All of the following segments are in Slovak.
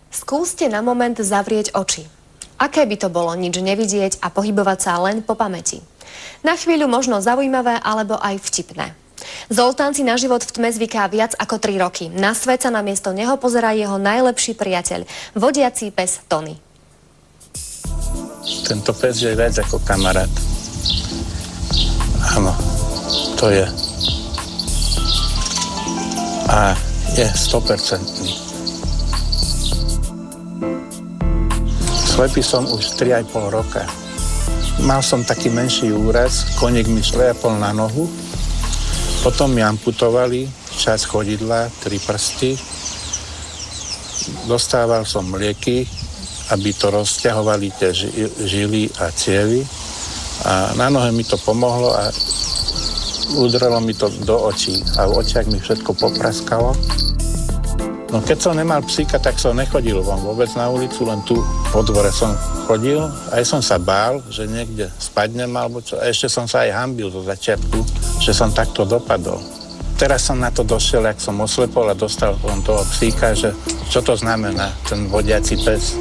Skúste na moment zavrieť oči. Aké by to bolo nič nevidieť a pohybovať sa len po pamäti? Na chvíľu možno zaujímavé alebo aj vtipné. Zoltán si na život v tme zvyká viac ako 3 roky. Na svet sa namiesto neho pozerá jeho najlepší priateľ, vodiací pes Tony. Tento pes je viac ako kamarát. Áno, to je. A je 100%. Slepý som už 3,5 roka. Mal som taký menší úraz, koník mi šliapol na nohu, potom mi amputovali časť chodidla, 3 prsty. Dostával som lieky, aby to rozťahovali tie žily a cievy. A na nohe mi to pomohlo a udrelo mi to do očí. A v očiach mi všetko popraskalo. No keď som nemal psíka, tak som nechodil von vôbec na ulicu, len tu po dvore som chodil. Aj som sa bál, že niekde spadnem alebo čo. A ešte som sa aj hanbil zo začiatku, že som takto dopadol. Teraz som na to došiel, jak som oslepol a dostal som toho psíka, že čo to znamená, ten vodiaci pes.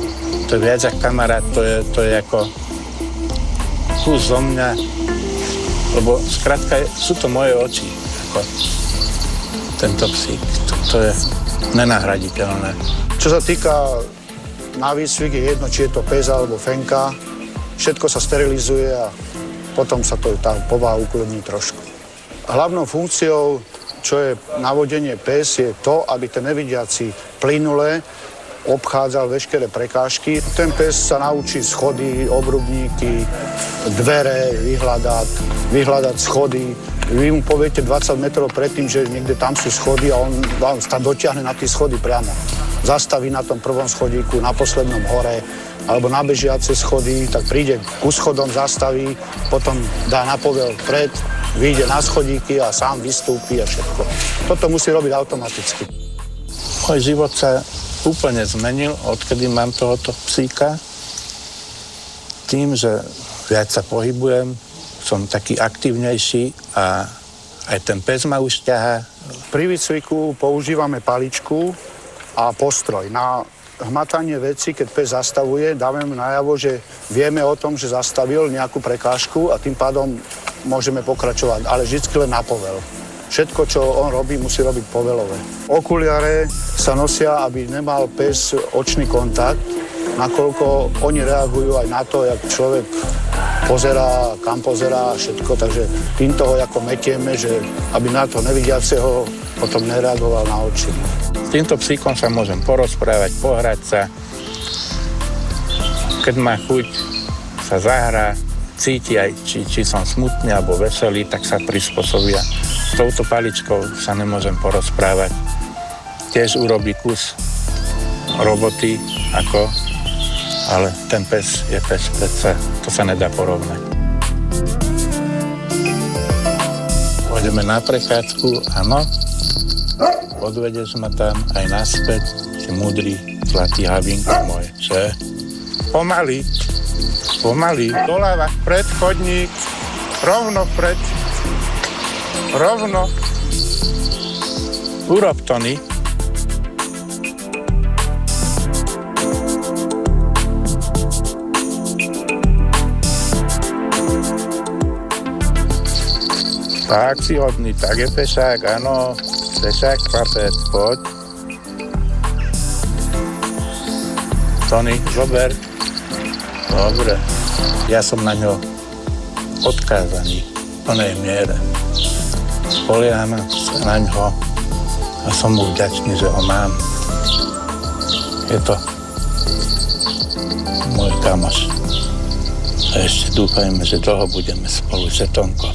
To je viac ako kamarát, to je ako kus zo mňa, lebo skrátka sú to moje oči, ako tento psík. To je nenahraditeľné. Čo sa týka na výcvik, je jedno, či je to pes alebo fenka, všetko sa sterilizuje a potom sa to tá povaha ukludní trošku. Hlavnou funkciou, čo je navodenie pes, je to, aby ten nevidiaci plynule obchádzal veškeré prekážky. Ten pes sa naučí schody, obrubníky, dvere vyhľadať schody. Vy mu poviete 20 metrov predtým, že niekde tam sú schody a on vám tam dotiahne na tie schody priamo. Zastaví na tom prvom schodíku, na poslednom hore, alebo na bežiace schody, tak príde ku schodom, zastaví, potom dá na povel pred, vyjde na schodíky a sám vystúpi a všetko. Toto musí robiť automaticky. Môj život sa úplne zmenil, odkedy mám tohoto psíka. Tým, že viac sa pohybujem, som taký aktívnejší a aj ten pes ma už ťahá. Pri výcviku používame paličku a postroj. Na hmatanie veci, keď pes zastavuje, dávame najavo, že vieme o tom, že zastavil nejakú prekážku a tým pádom môžeme pokračovať, ale vždy len na povel. Všetko, čo on robí, musí robiť povelové. Okuliare sa nosia, aby nemal pes očný kontakt, nakoľko oni reagujú aj na to, jak človek pozerá, kam pozerá všetko, takže týmto ho ako metieme, že aby na to nevidiaceho potom nereagoval na oči. S týmto psíkom sa môžem porozprávať, pohrať sa. Keď má chuť, sa zahrá, cíti aj, či som smutný alebo veselý, tak sa prispôsobia. S touto paličkou sa nemôžem porozprávať. Tiež urobí kus roboty, ale ten pes je pes, predsa to sa nedá porovnať. Pôjdeme na prechádzku, áno. Odvedeš ma tam aj naspäť, si múdry, zlatý havinko môj, že? Pomaly, doľava, vpred, chodník, rovno vpred, rovno. Urob, Tony. Tak si hodný, tak je pešák, áno. Pešák, chlapec, poď. Tony, zober. Dobre. Ja som na ňo odkázaný v plnej miere. Spolieham sa na ňo a som mu vďačný, že ho mám. Je to môj kamoš. A ešte dúfajme, že dlho budeme spolu, že Tonko.